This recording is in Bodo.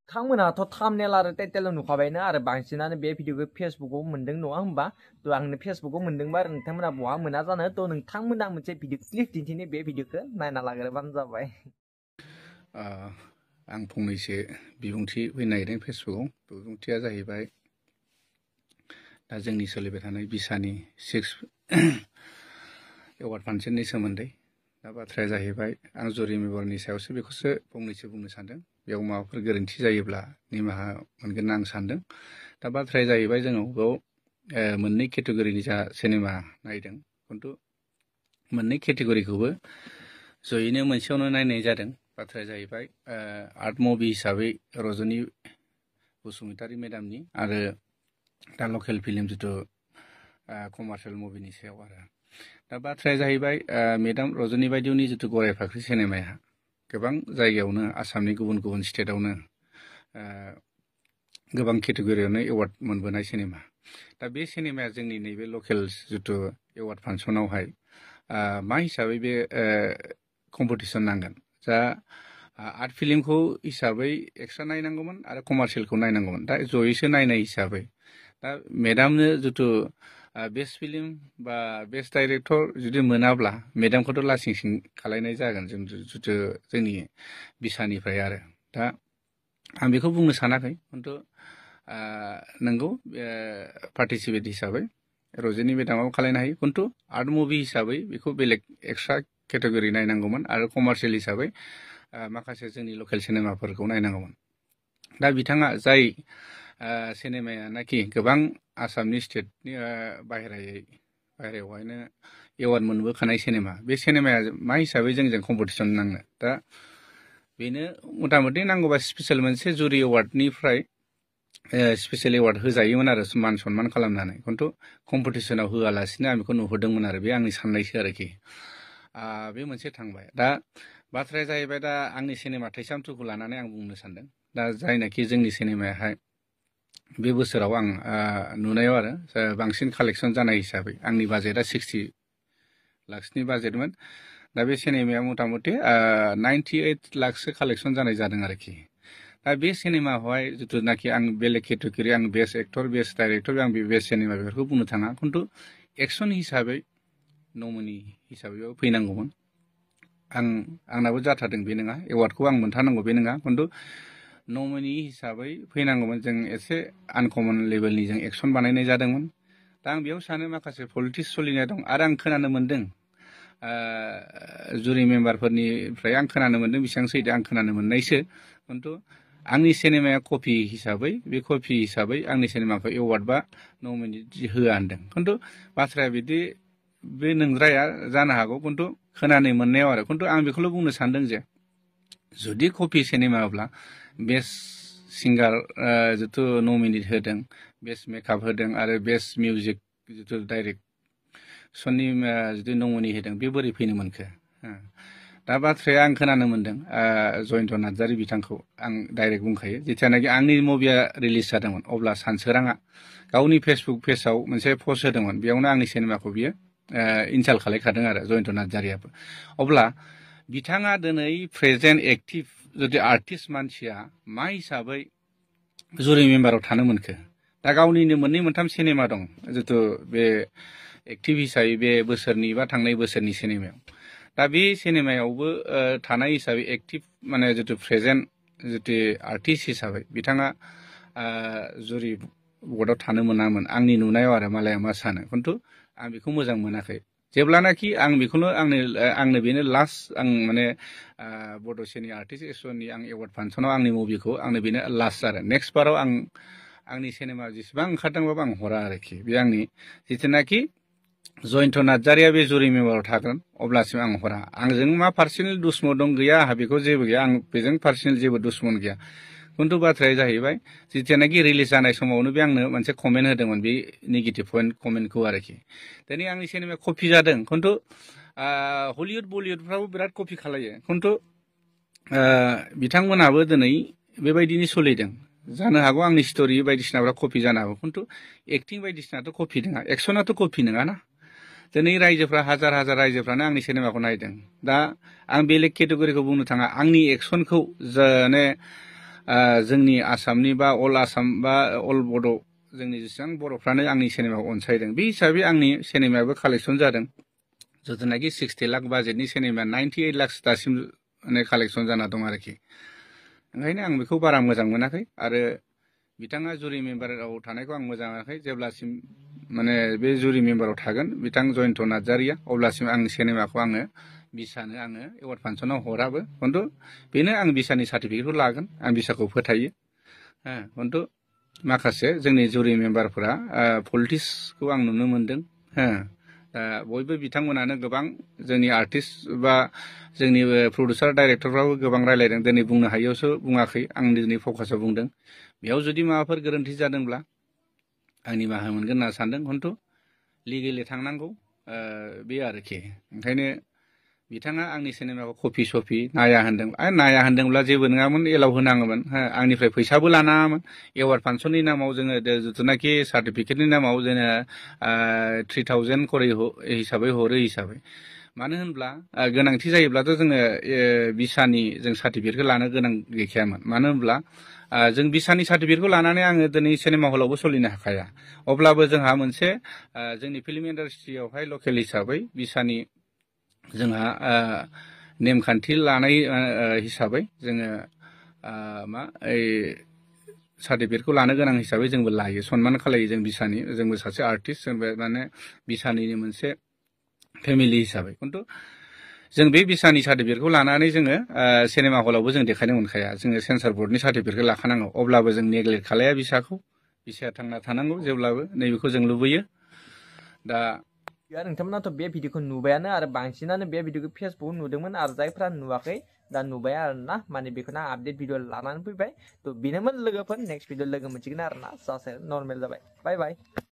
थांमोनाथ' थाम्बनेल आरो टाइटेल नुखाबायनो आरो बांसिनानो बे भिडिअखौ फेसबुकाव मोन्दों नङा होमबा थ' आंनो फेसबुकाव मोन्दोंबा आरो नोंथांमोना बहा मोना जानो थ' नोंथांमोना मोनसे भिडिअ क्लिप दिन्थिनो बे भिडिअखौ नायना लाग्रोबानो जाबाय। आं फंनैसो बिबुंथि होनो नागिरदों फेसबुकाव। बिबुंथिया जाहैबाय दा जोंनि सोलिबाय थानाय बिसानि 6 एवार्ड फांसननि सोमोन्दै। दा बाथ्राया जाहैबाय आं जुरि मेम्बारनि सायावसो बेखौसो फंनैसो बुंनो सानदों। बेयाव माबाफोर गोरोन्थि जायोब्ला निमाहा मोनगोन होनना आं सानदों। दा बाथ्राया जाहैबाय जोङो बेयाव मोननै केटेगरिनि जा सिनेमा नायदों, खिन्थु मोननै केटेगरिखौबो जयैनो मोनसेयावनो नायनाय जादों। बाथ्राया जाहैबाय आर्ट मुभि हिसाबै रजनी बसुमतारी मेडामनि आरो दा लकेल फिल्म जिथु कमार्शियेल मुभिनि सायाव आरो। दा बाथ्राया जाहैबाय मेडाम रजनी बायदिनि जिथु गराय फाख्रि सिनेमाया गोबां जायगायावनो आसामनि गुबुन गुबुन स्टेटआवनो गोबां केटेगरियावनो एवार्ड मोनबोनाय सिनेमा। दा बे सिनेमाया जोंनि नैबे लकेल जिथु एवार्ड फांसनावहाय मा हिसाबै बे कम्पिटिसन नांगोन। जा आर्ट फिल्मखौ हिसाबै एक्सट्रा नायनांगौमोन आरो कमार्शियेलखौ नायनांगौमोन। दा जयैसो नायनाय हिसाबै दा मेडामनो जिथु बेस्ट फिल्म बा बेस्ट डाइरेक्टर जुदि मोनाब्ला मेडामखौथ' लासिं सिं खालायनाय जागोन जों जिथु जोंनि बिसानिफ्राय आरो। दा आं बेखौ बुंनो सानाखै, खिन्थु नंगौ पार्टिसिपेट हिसाबै रजनी मेडामाबो खालायनो हायो, खिन्थु आर्ट मुभि हिसाबै बेखौ बेलेग एक्सट्रा केटेगरि नायनांगौमोन आरो कमार्शियेल हिसाबै माखासे जोंनि लकेल सिनेमाफोरखौ नायनांगौमोन। दा बिथाङा जाय सिनेमाया नाखि गोबां आसामनि स्टेटनि बाहेरायावहायनो एवार्ड मोनबोखानाय सिनेमा, बे सिनेमाया मा हिसाबै जोंजों कम्पिटिसन नांनो। दा बेनो मथा मथि नांगौबा स्पेसियेल मोनसे जुरि एवार्डनिफ्राय स्पेसियेल एवार्ड होजायोमोन आरो मान सन्मान खालामनानै, खिन्थु कम्पिटिसनाव होआलासिनो आं बेखौ नुहुरदोंमोन आरो। बे आंनि साननायसो आरोखि। बे मोनसे थांबाय। दा बाथ्राया जाहैबाय दा आंनि सिनेमा थैसाम 2खौ लानानै आं बुंनो सानदों। दा जायनाखि जोंनि सिनेमायाहाय बे बोसोराव आं नुनायाव आरो बांसिन कालेक्सन जानाय हिसाबै आंनि बाजेटआ 60 लाखसनि बाजेटमोन। दा बे सिनेमाया मथा मथि 98 लाखसो कालेक्सन जानाय जादों आरोखि। दा बे सिनेमायावहाय जिथुनाखि आं बेलेग केटेगरि, आं बेस्ट एक्टर बेस्ट डाइरेक्टर आं बे बेस्ट सिनेमा बेफोरखौ बुंनो थाङा, खिन्थु एक्सन हिसाबै नमिनि हिसाबैबाबो फैनांगौमोन। आंनाबो जाथारदों बे नङा, एवार्डखौ आं मोनथारनांगौ बे नङा, खिन्थु नमिनि हिसाबै फैनांगौमोन। जों एसे आनकमन लेभेलनि जों एक्सन बानायनाय जादोंमोन। दा आं बेयाव सानो माखासे पलिटिक्स सोलिनाय दं। आरो आं खोनानो मोन्दों जुरि मेम्बारफोरनिफ्राय आं खोनानो मोन्दों, बेसेबां सैथो आं खोनानो मोननायसो, खिन्थु आंनि सिनेमाया कपि हिसाबै बे कपि हिसाबै आंनि सिनेमाखौ एवार्ड बा नमिनि होआ होनदों। खिन्थु बाथ्राया बिदि बे नंद्राया जानो हागौ, खिन्थु खोनानो मोननायाव आरो। खिन्थु आं बेखौल' बुंनो सानदों जे जुदि कपि सिनेमाब्ला बेस्ट सिंगार जिथु नमिनेट होदों, बेस्ट मेकआप होदों आरो बेस्ट मिउजिक जिथु डाइरेक्सननि जुदि नमिनि होदों, बे बोरै फैनो मोनखो? दा बाथ्राया आं खोनानो मोन्दों जयन्त नार्जारि बिथांखौ आं डाइरेक्ट बुंखायो। जेथियानाखि आंनि मुभिया रिलिज जादोंमोन अब्ला सानसोराङा गावनि फेसबुक पेजाव मोनसे पस्ट होदोंमोन। बेयावनो आंनि सिनेमाखौ बियो इनसाल्ट खालायखादों आरो जयन्त नार्जारियाबो। अब्ला बिथाङा दिनै प्रेजेन्ट एक्टिभ जुदि आर्टिस्ट मानसिया मा हिसाबै जुरि मेम्बाराव थानो मोनखो? दा गावनिनो मोननै मोनथाम सिनेमा दं जिथु बे एक्टिभ हिसाबै बे बोसोरनि बा थांनाय बोसोरनि सिनेमायाव। दा बे सिनेमायावबो थानाय हिसाबै एक्टिभ माने जिथु प्रेजेन्ट जिथु आर्टिस्ट हिसाबै बिथाङा जुरि बर्डआव थानो मोनामोन आंनि नुनायाव आरो। मालाया मा सानो, खिन्थु आं बेखौ मोजां मोनाखै। जेब्लानाखि आं बेखौनो आंनो बेनो लास्ट आं माने बड' सिनि आर्टिस्ट एस'सियेसननि आं एवार्ड फांसनाव आंनि मुभिखौ आंनो बेनो लास्ट आरो। नेक्स्ट बाराव आंनि सिनेमा जेसेबां ओंखारदोंबाबो आं हरा आरोखि। बे आंनि जिथुनाखि जयन्त नार्जारिया बे जुरि मेम्बाराव थागोन अब्लासिम आं हरा। आंजों मा पार्सनेल दुस्मन दं गैया, आंहा बेखौ जेबो गैया। आं बेजों पार्सनेल जेबो दुस्मन गैया। खिन्थु बाथ्राया जाहैबाय जिथियानाखि रिलिज जानाय समावनो बे आंनो मोनसे कमेन्ट होदोंमोन, बे नेगेटिभ कमेन्टखौ आरोखि। दिनै आंनि सिनेमाया कपि जादों, खिन्थु हलिउड बलिउडफ्राबो बिराद कपि खालायो, खिन्थु बिथांमोनाबो दिनै बेबायदिनो सोलिदों। जानो हागौ आंनि स्ट'रि बायदिसिनाफ्रा कपि जानो हागौ, खिन्थु एक्टिं बायदिसिनाथ' कपि नङा, एक्सनाथ' कपि नङाना। दिनै रायजोफ्रा हाजार हाजार रायजोफ्रानो आंनि सिनेमाखौ नायदों। दा आं बेलेग केटेगरिखौ बुंनो थाङा, आंनि एक्सनखौ माने जोंनि आसामनि बा अल आसाम बा अल बड' जोंनि जेसेबां बर'फ्रानो आंनि सिनेमाखौ अनसायदों बे हिसाबै आंनि सिनेमायाबो कालेक्सन जादों जिथुनाखि 60 लाख बाजेटनि सिनेमा 98 लाख दासिम माने कालेक्सन जाना दं आरोखि ओंखायनो आं बेखौ बारा मोजां मोनाखै आरो बिथाङा जुरि मेम्बाराव थानायखौ आं मोजां मोनाखै जेब्लासिम माने बे जुरि मेम्बाराव थागोन बिथां जयन्त नार्जारिया अब्लासिम आं सिनेमाखौ आङो बिसानो आङो एवार्ड फांसनाव हराबो खिन्थु बेनो आं बिसानि सार्टिफिकेटखौ लागोन आं बिसाखौ फोथायो खिन्थु माखासे जोंनि जुरि मेम्बारफोरा पलिटिक्सखौ आं नुनो मोनदों बयबो बिथांमोनानो गोबां जोंनि आर्टिस्ट बा जोंनि प्रडिउसार डाइरेक्टरफ्राबो गोबां रायलायदों दिनै बुंनो हायैयावसो बुङाखै आं दिनै फकासाव बुंदों बेयाव जुदि माबाफोर गोरोन्थि जादोंब्ला आं निमाहा मोनगोन होनना सानदों खिन्थु लिगेलि थांनांगौ बे आरोखि ओंखायनो बिथाङा आंनि सिनेमाखौ कपि सपि नाया होनदोंब्ला जेबो नङामोन एलाव होनाङोमोन आंनिफ्राय फैसाबो लानाङामोन एवार्ड फांसननि नामाव जोङो जिथुनाखि सार्टिफिकेटनि नामाव जोङो 3000 करि हिसाबै हरो हिसाबै मानो होनब्ला गोनांथि जायोब्लाथ' जोङो बिसानि जों सार्टिफिकेटखौ लानो गोनां गैखायामोन मानो होनब्ला जों बिसानि सार्टिफिकेटखौ लानानै आङो दिनै सिनेमा हलावबो सोलिनो हाखाया अब्लाबो जोंहा मोनसे जोंनि फिल्म इन्डास्ट्रियावहाय लकेल हिसाबै बिसानि जोंहा नेमखान्थि लानाय हिसाबै जोङो सार्टिफिकेटखौ लानो गोनां हिसाबै जोंबो लायो सनमान खालायो जों बिसानि जोंबो सासे आर्टिस्ट जोंबो माने बिसानिनो मोनसे फेमिलि हिसाबै खिन्थु जों बे बिसानि सार्टिफिकेटखौ लानानै जोङो सिनेमा हलावबो जों देखायनो मोनखाया जोङो सेन्सार बर्डनि सार्टिफिकेट लाखानांगौ अब्लाबो जों नेग्लेक्ट खालाया बिसाया थांना थानांगौ जेब्लाबो नैबेखौ जों लुबैयो दा नोंथांमोनाथ' बे भिडिअखौ नुबायानो आरो बांसिनानो बे भिडिअखौ फेसबुकाव नुदोंमोन आरो जायफ्रा नुवाखै दा नुबाय आरोना माने बेखौनो आं आपडेट भिडिअ लानानै फैबाय थ' बेनोमोन लोगोफोर नेक्स्ट भिडिअ लोगो मोनसिगोन आरोना जास्ट नर्मेल जाबाय बाय बाय